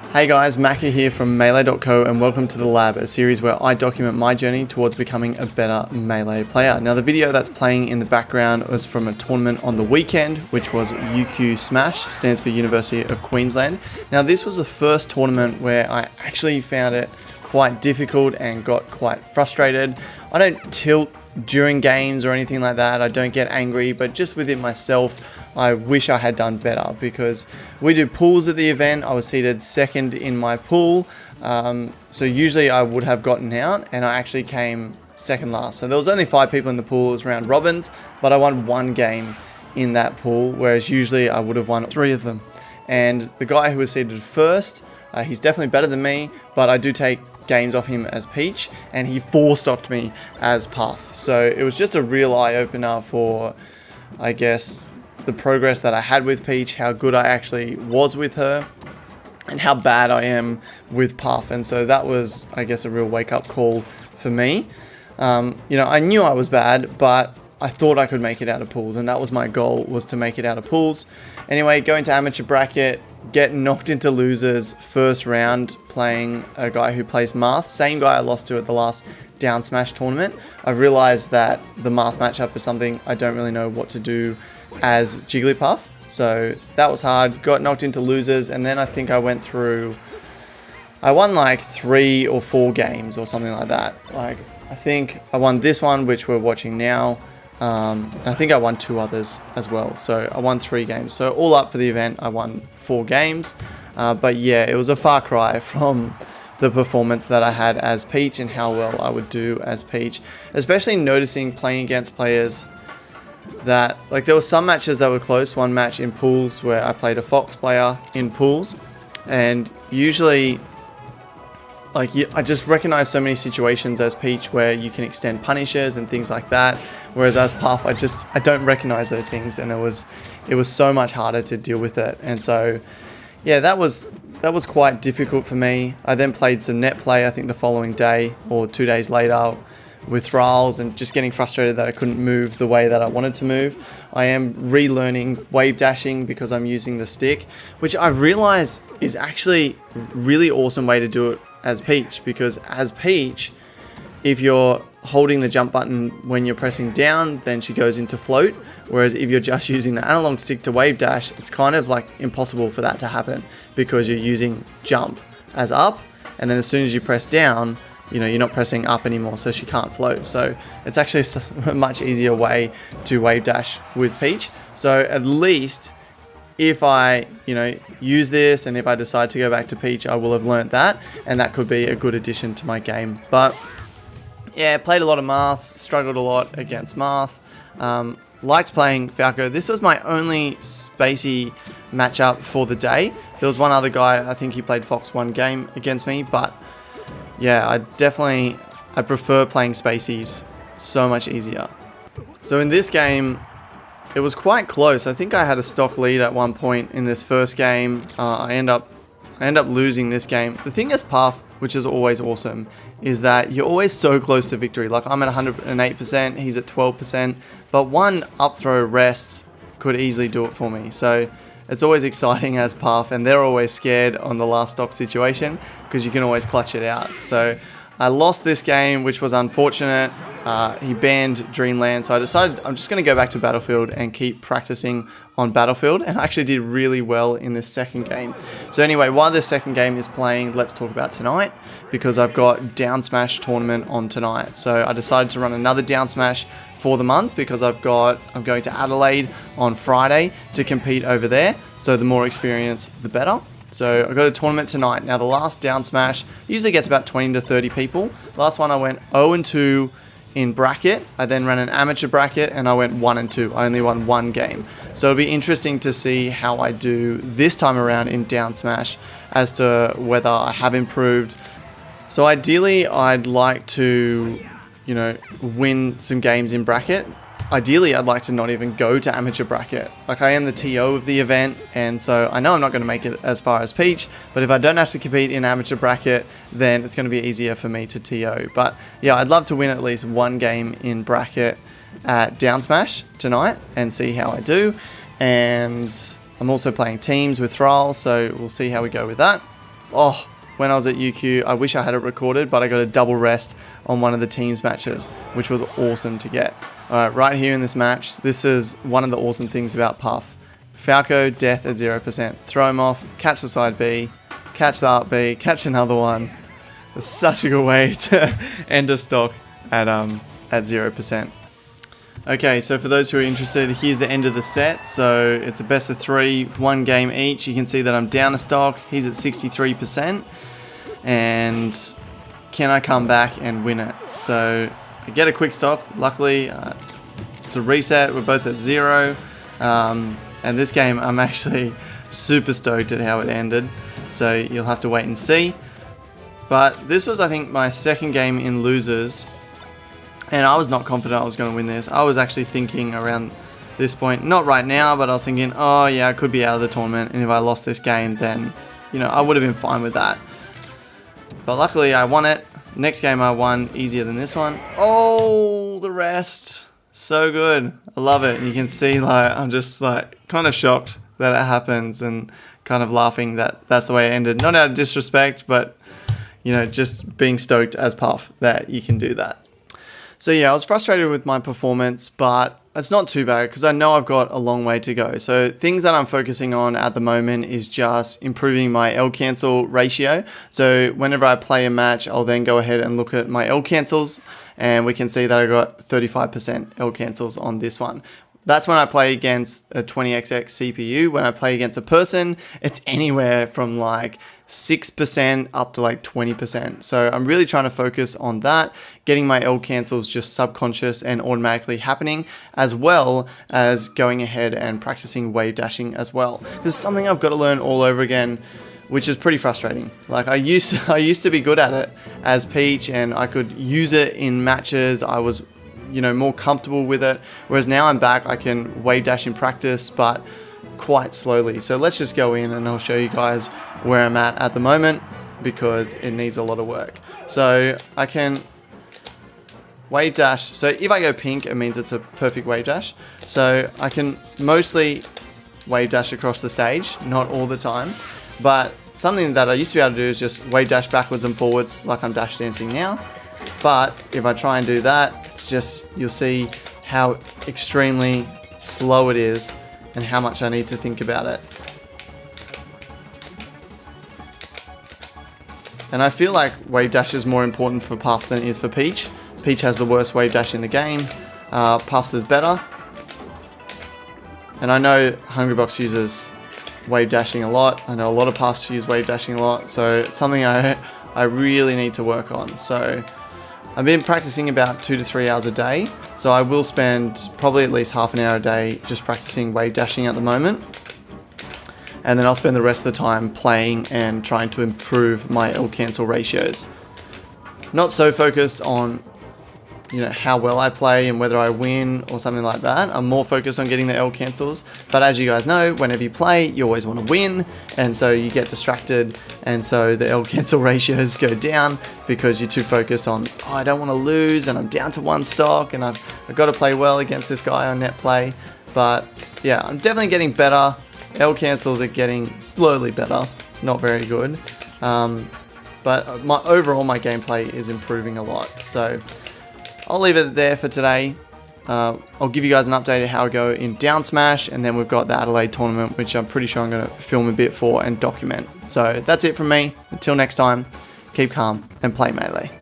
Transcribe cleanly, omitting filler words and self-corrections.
Hey guys, Macca here from Melee.co and welcome to The Lab, a series where I document my journey towards becoming a better Melee player. Now the video that's playing in the background was from a tournament on the weekend, which was UQ Smash, stands for University of Queensland. Now this was the first tournament where I actually found it quite difficult and got quite frustrated. I don't tilt during games or anything like that, I don't get angry, but just within myself, I wish I had done better because we do pools at the event. I was seated second in my pool, so usually I would have gotten out and I actually came second last. So there was only 5 people in the pool, it was round robins, but I won 1 game in that pool, whereas usually I would have won 3 of them. And the guy who was seated first, he's definitely better than me, but I do take games off him as Peach, and he 4-stopped me as Puff. So it was just a real eye-opener for, I guess, the progress that I had with Peach, how good I actually was with her, and how bad I am with Puff. And so that was, I guess, a real wake-up call for me. I knew I was bad, but I thought I could make it out of pools, and that was my goal, was to make it out of pools. Anyway, going to amateur bracket, get knocked into losers first round playing a guy who plays Marth, same guy I lost to at the last Down Smash tournament. I've realized that the Marth matchup is something I don't really know what to do as Jigglypuff, so that was hard. Got knocked into losers, and then I think I won like 3 or 4 games or something like that. Like, I think I won this one, which we're watching now. I think I won 2 others as well, so I won 3 games. So all up for the event, I won 4 games. But yeah, it was a far cry from the performance that I had as Peach and how well I would do as Peach, especially noticing playing against players that, like, there were some matches that were close. One match in pools where I played a Fox player in pools, and usually, like, I just recognize so many situations as Peach where you can extend punishes and things like that, whereas as Puff, I don't recognize those things, and it was so much harder to deal with it. And so yeah, that was quite difficult for me. I then played some net play, I think the following day or 2 days later, with Thralls, and just getting frustrated that I couldn't move the way that I wanted to move. I am relearning wave dashing because I'm using the stick, which I realize is actually a really awesome way to do it as Peach, because as Peach, if you're holding the jump button when you're pressing down, then she goes into float, whereas if you're just using the analog stick to wave dash, it's kind of like impossible for that to happen because you're using jump as up, and then as soon as you press down, you're not pressing up anymore, so she can't float. So it's actually a much easier way to wave dash with Peach. So at least if I, use this, and if I decide to go back to Peach, I will have learnt that, and that could be a good addition to my game. But yeah, played a lot of Marths, struggled a lot against Marth. Liked playing Falco. This was my only spacey matchup for the day. There was one other guy, I think he played Fox 1 game against me, but yeah, I prefer playing spaceys, so much easier. So in this game, it was quite close. I think I had a stock lead at one point in this first game. I end up losing this game. The thing is, Puff, which is always awesome, is that you're always so close to victory. Like, I'm at 108%, he's at 12%, but one up throw rest could easily do it for me. So it's always exciting as Puff, and they're always scared on the last stock situation because you can always clutch it out. So I lost this game, which was unfortunate. He banned Dreamland, so I decided I'm just going to go back to Battlefield and keep practicing on Battlefield, and I actually did really well in this second game. So anyway, while this second game is playing, let's talk about tonight, because I've got Down Smash tournament on tonight. So I decided to run another Down Smash for the month because I'm going to Adelaide on Friday to compete over there. So the more experience, the better. So I got a tournament tonight. Now the last Down Smash usually gets about 20 to 30 people. Last one I went 0-2 in bracket. I then ran an amateur bracket and I went 1-2. I only won 1 game. So it'll be interesting to see how I do this time around in Down Smash as to whether I have improved. So ideally I'd like to, win some games in bracket. Ideally, I'd like to not even go to amateur bracket. Like, I am the TO of the event, and so I know I'm not going to make it as far as Peach, but if I don't have to compete in amateur bracket, then it's going to be easier for me to TO. But yeah, I'd love to win at least 1 game in bracket at Down Smash tonight and see how I do. And I'm also playing teams with Thrall, so we'll see how we go with that. Oh, when I was at UQ, I wish I had it recorded, but I got a double rest on one of the teams matches, which was awesome to get. All right, right here in this match, this is one of the awesome things about Puff. Falco, death at 0%. Throw him off, catch the side B, catch the up B, catch another one. It's such a good way to end a stock at 0%. Okay, so for those who are interested, here's the end of the set. So it's a best of 3, 1 game each. You can see that I'm down a stock. He's at 63%. And can I come back and win it? So I get a quick stock. Luckily, it's a reset. We're both at 0. And this game, I'm actually super stoked at how it ended. So you'll have to wait and see. But this was, I think, my second game in losers. And I was not confident I was going to win this. I was actually thinking around this point, not right now, but I was thinking, oh yeah, I could be out of the tournament. And if I lost this game, then, you know, I would have been fine with that. But luckily I won it. Next game I won easier than this one. Oh, the rest. So good. I love it. And you can see, like, I'm just like kind of shocked that it happens and kind of laughing that that's the way it ended. Not out of disrespect, but, you know, just being stoked as Puff that you can do that. So yeah, I was frustrated with my performance, but it's not too bad because I know I've got a long way to go. So things that I'm focusing on at the moment is just improving my L cancel ratio. So whenever I play a match, I'll then go ahead and look at my L cancels, and we can see that I got 35% L cancels on this one. That's when I play against a 20XX CPU. When I play against a person, it's anywhere from like 6% up to like 20%. So I'm really trying to focus on that, getting my L cancels just subconscious and automatically happening, as well as going ahead and practicing wave dashing as well. This is something I've got to learn all over again, which is pretty frustrating. Like I used to be good at it as Peach, and I could use it in matches. I was, you know, more comfortable with it. Whereas now I'm back, I can wave dash in practice, but quite slowly. So let's just go in and I'll show you guys where I'm at the moment, because it needs a lot of work. So I can wave dash. So if I go pink, it means it's a perfect wave dash. So I can mostly wave dash across the stage, not all the time, but something that I used to be able to do is just wave dash backwards and forwards like I'm dash dancing now. But if I try and do that, it's just, you'll see how extremely slow it is and how much I need to think about it. And I feel like wave dash is more important for Puff than it is for Peach. Peach has the worst wave dash in the game. Puff's is better. And I know Hungrybox uses wave dashing a lot. I know a lot of Puffs use wave dashing a lot. So it's something I really need to work on. So I've been practicing about 2 to 3 hours a day. So I will spend probably at least half an hour a day just practicing wave dashing at the moment. And then I'll spend the rest of the time playing and trying to improve my L cancel ratios. Not so focused on, you know, how well I play and whether I win or something like that. I'm more focused on getting the L cancels. But as you guys know, whenever you play, you always want to win. And so you get distracted. And so the L cancel ratios go down because you're too focused on, oh, I don't want to lose and I'm down to 1 stock and I've got to play well against this guy on net play. But yeah, I'm definitely getting better. L cancels are getting slowly better. Not very good. But overall, my gameplay is improving a lot. So I'll leave it there for today. I'll give you guys an update of how I go in Down Smash, and then we've got the Adelaide tournament, which I'm pretty sure I'm going to film a bit for and document. So that's it from me. Until next time, keep calm and play Melee.